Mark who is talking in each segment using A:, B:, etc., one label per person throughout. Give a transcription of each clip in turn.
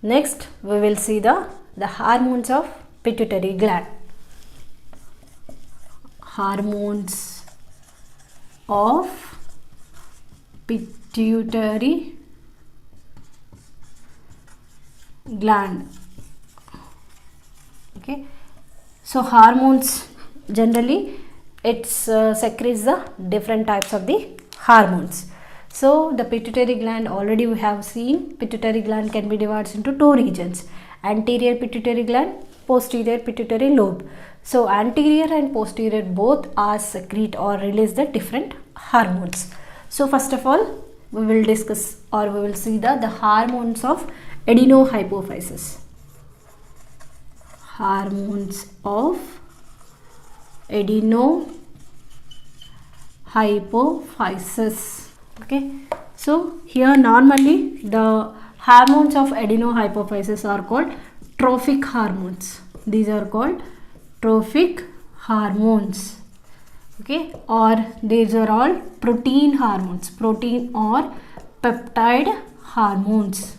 A: Next we will see the hormones of pituitary gland. Hormones of pituitary gland. Okay, so hormones generally it secretes the different types of the hormones. So the pituitary gland, already we have seen pituitary gland can be divided into two regions: anterior pituitary gland, posterior pituitary lobe. So anterior and posterior both are secrete or release the different hormones. So first of all we will discuss or we will see the hormones of adenohypophysis. Hormones of adenohypophysis. Okay, so here normally the hormones of adenohypophysis are called trophic hormones. These are called trophic hormones. Okay, or these are all protein hormones, protein or peptide hormones.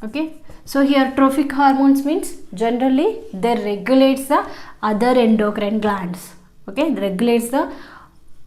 A: Okay, so here trophic hormones means generally they regulates the other endocrine glands. Okay, regulates the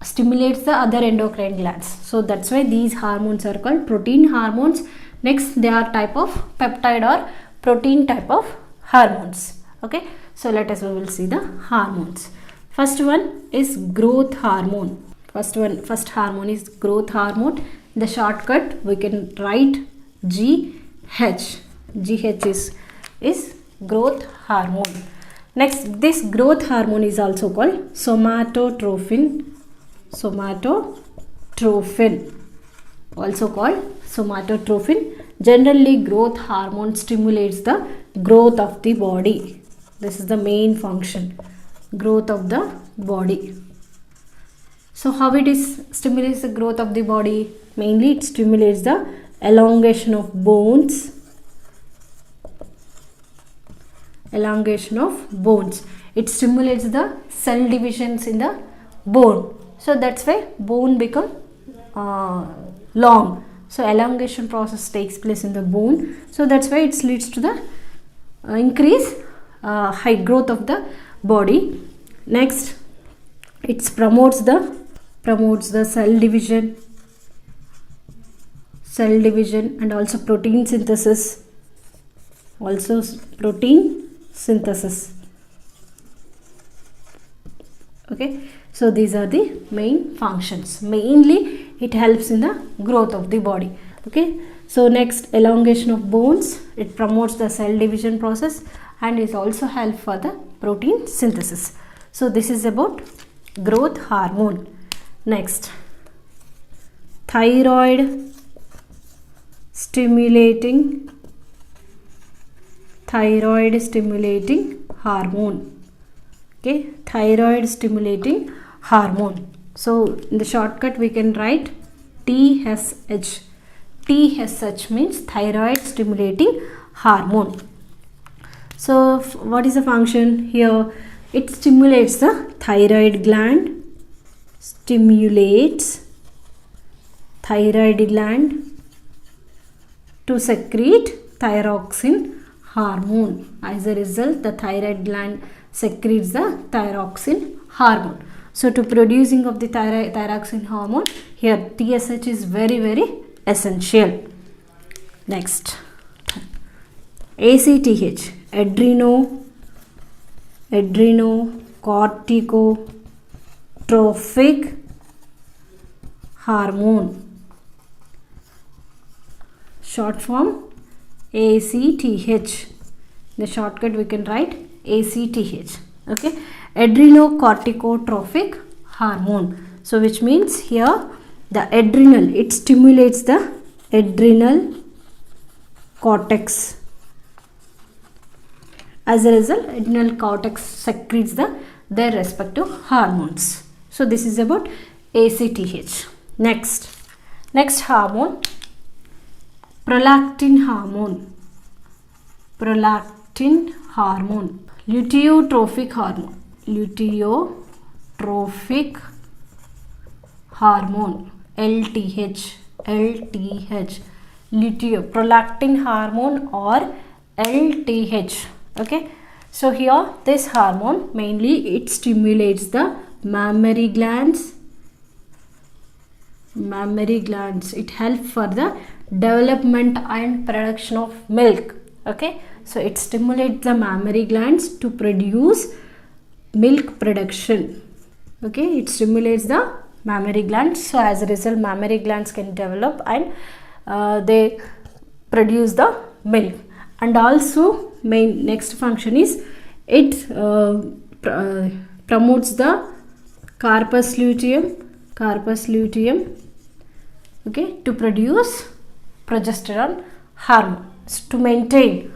A: stimulates the other endocrine glands. So that's why these hormones are called protein hormones. Next they are type of peptide or protein type of hormones. Okay, so let us we will see the hormones. First one is growth hormone. First hormone is growth hormone. The shortcut we can write GH. GH is growth hormone. Next, this growth hormone is also called somatotropin. Also called somatotropin. Generally growth hormone stimulates the growth of the body. This is the main function, growth of the body. So how it is stimulates the growth of the body? Mainly it stimulates the elongation of bones. It stimulates the cell divisions in the bone. So that's why bone become long. So elongation process takes place in the bone. So that's why it leads to the increase high growth of the body. Next, it promotes the cell division and also protein synthesis. Okay, so these are the main functions. Mainly it helps in the growth of the body. Okay, so next, elongation of bones, it promotes the cell division process and is also help for the protein synthesis. So this is about growth hormone. Next, thyroid stimulating hormone. Okay, thyroid stimulating hormone. So in the shortcut we can write TSH. TSH means thyroid stimulating hormone. So what is the function here? It stimulates the thyroid gland, to secrete thyroxine hormone. As a result, the thyroid gland secretes the thyroxine hormone. So to producing of the thyroxine hormone, here TSH is very essential. Next, ACTH, adrenocorticotropic hormone. Short form ACTH. The shortcut we can write ACTH. Okay, adrenocorticotropic hormone. So which means here the adrenal, it stimulates the adrenal cortex. As a result, adrenal cortex secretes their respective hormones. So this is about ACTH. Next hormone, prolactin hormone. Luteotrophic hormone. LTH. lutein, prolactin hormone or LTH. Okay, so here this hormone mainly it stimulates the mammary glands. It helps for the development and production of milk. Okay, so it stimulates the mammary glands to produce milk production. Okay, it stimulates the mammary glands, so as a result mammary glands can develop and they produce the milk. And also main next function is it promotes the corpus luteum, okay, to produce progesterone hormone to maintain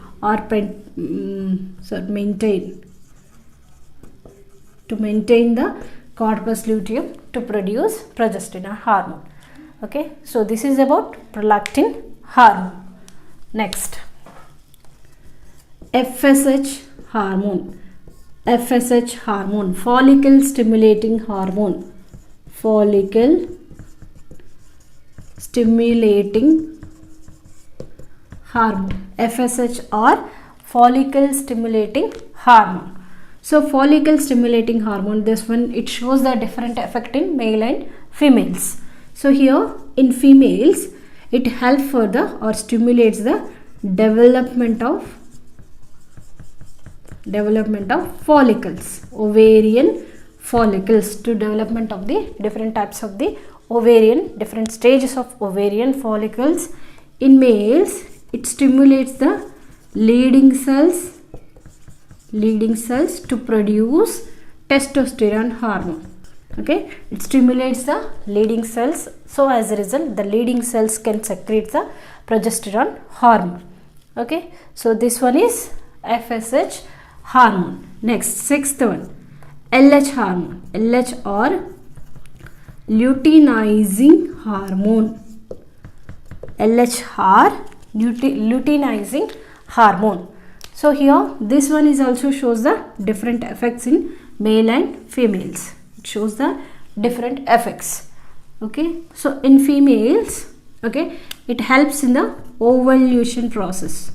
A: the corpus luteum to produce progesterone hormone. Okay, so this is about prolactin hormone. Next, FSH hormone. Follicle stimulating hormone. FSH or follicle stimulating hormone. So follicle stimulating hormone, this one it shows the different effect in male and females. So here in females it helps for the or stimulates the development of follicles, ovarian follicles, to development of the different types of the ovarian, different stages of ovarian follicles. In males it stimulates the leading cells to produce testosterone hormone. Okay, it stimulates the leading cells, so as a result the leading cells can secrete the progesterone hormone. Okay, so this one is FSH hormone. Next, sixth one, LH hormone. LH or luteinizing hormone. LH or luteinizing hormone. So here this one is also shows the different effects in male and females. It shows the different effects. Okay, so in females, okay, it helps in the ovulation process.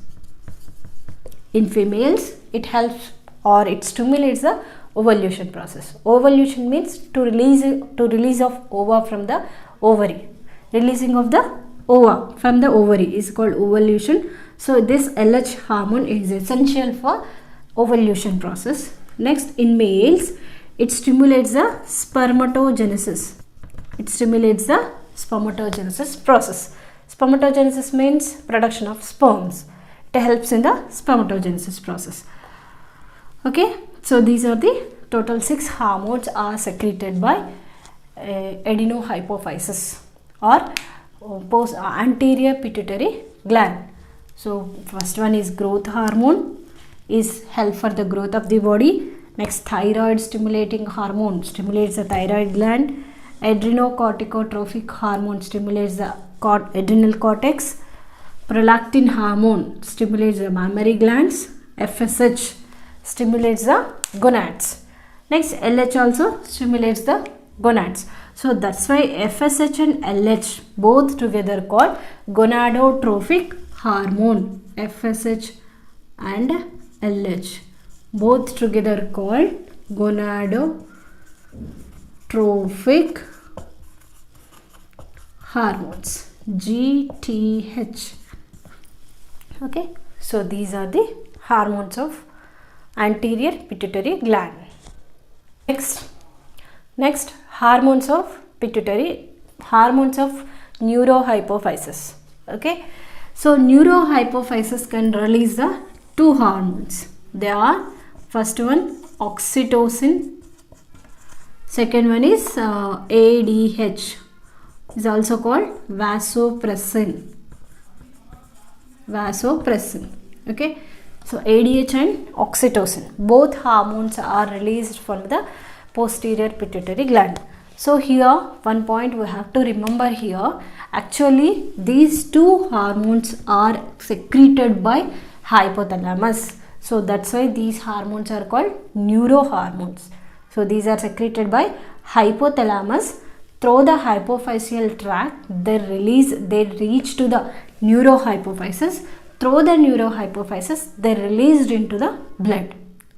A: In females it helps or it stimulates the ovulation process. Ovulation means to release of ova from the ovary. Releasing of the ova from the ovary is called ovulation. So this LH hormone is essential for ovulation process. Next, in males it stimulates the spermatogenesis. Process. Spermatogenesis means production of sperms. It helps in the spermatogenesis process. Okay, so these are the total 6 hormones are secreted by adenohypophysis or anterior pituitary gland. So first one is growth hormone, is help for the growth of the body. Next, thyroid stimulating hormone stimulates the thyroid gland. Adrenocorticotropic hormone stimulates the adrenal cortex. Prolactin hormone stimulates the mammary glands. FSH stimulates the gonads. Next, LH also stimulates the gonads. So that's why FSH and LH both together called gonadotropic hormone. FSH and LH both together called gonadotropic hormones, GTH. Okay, so these are the hormones of anterior pituitary gland. Next, hormones of pituitary, hormones of neurohypophysis. Okay, so neurohypophysis can release the 2 hormones. They are, first one oxytocin, second one is ADH, is also called vasopressin. Okay, so ADH and oxytocin, both hormones are released from the posterior pituitary gland. So here one point we have to remember here, actually these 2 hormones are secreted by hypothalamus. So that's why these hormones are called neurohormones. So these are secreted by hypothalamus through the hypophyseal tract, they reach to the neurohypophysis. Through the neurohypophysis, they released into the blood.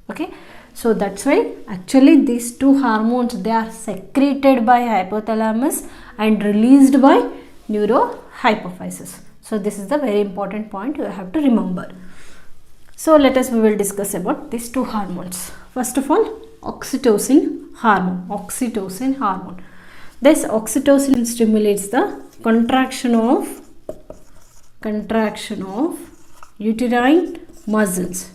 A: Okay, so that's why actually these two hormones, they are secreted by hypothalamus and released by neurohypophysis. So this is the very important point you have to remember. So we will discuss about these two hormones. First of all, oxytocin hormone. This oxytocin stimulates the contraction of uterine muscles.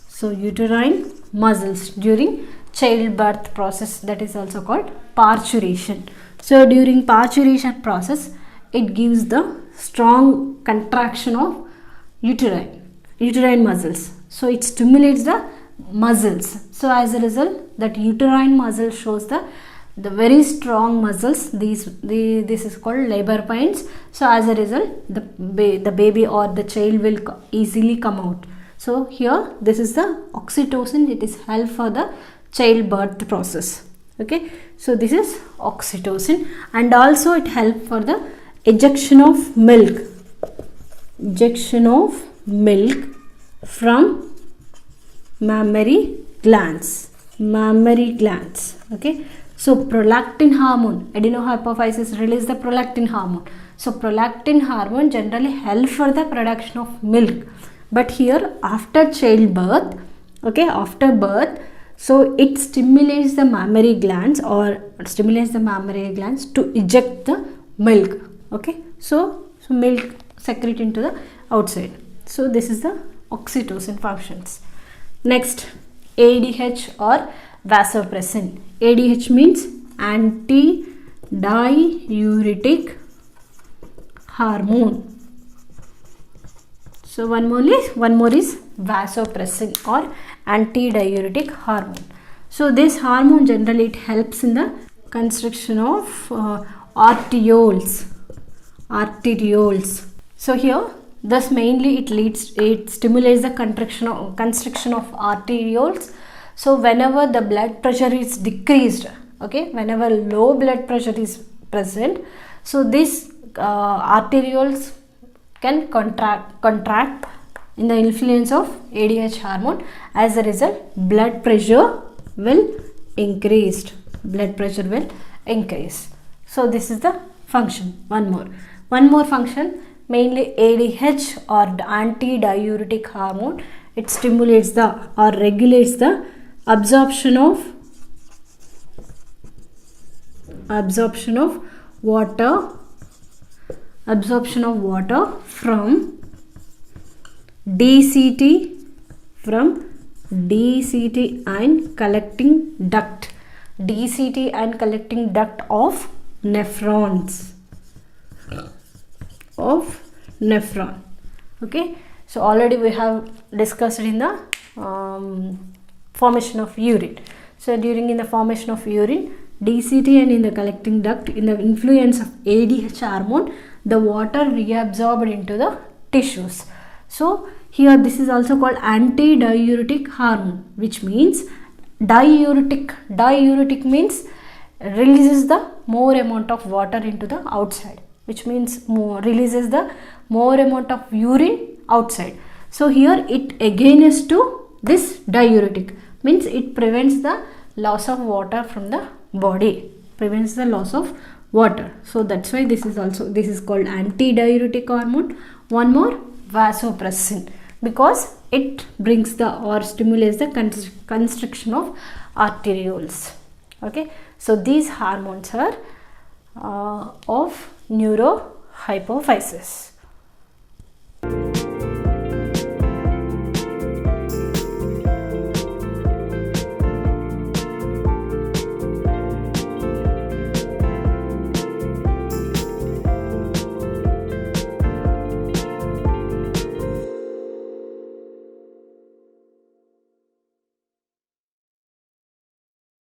A: So uterine muscles during childbirth process, that is also called parturition. So during parturition process, it gives the strong contraction of uterine muscles. So it stimulates the muscles. So as a result, that uterine muscle shows the very strong muscles. This is called labor pains. So as a result, the baby or the child will easily come out. So here this is the oxytocin. It is help for the childbirth process. Okay, so this is oxytocin, and also it help for the ejection of milk from mammary glands. Okay, so prolactin hormone, adenohypophysis release the prolactin hormone. So prolactin hormone generally help for the production of milk, but here after childbirth, okay, after birth, so it stimulates the mammary glands to eject the milk. Okay, so milk secrete into the outside. So this is the oxytocin functions. Next, ADH or vasopressin. ADH means antidiuretic hormone. So one more is vasopressin or antidiuretic hormone. So this hormone generally it helps in the constriction of arterioles. So here, thus mainly it stimulates the constriction of arterioles. So whenever the blood pressure is decreased, okay, whenever low blood pressure is present, so this arterioles can contract in the influence of ADH hormone. As a result, blood pressure will increase. So this is the function. One more function, mainly ADH or the antidiuretic hormone. It stimulates or regulates the absorption of water from DCT and collecting duct. DCT and collecting duct of nephrons. Okay, so already we have discussed in the formation of urine. So in the formation of urine, DCT and in the collecting duct, in the influence of ADH hormone, the water reabsorbed into the tissues. So here this is also called antidiuretic hormone, which means diuretic means releases the more amount of water into the outside, which means releases the more amount of urine outside. So here it against to this diuretic, means it prevents the loss of water from the body, So that's why this is called antidiuretic hormone. One more, vasopressin, because it brings or stimulates the constriction of arterioles. Okay, so these hormones are of neurohypophysis.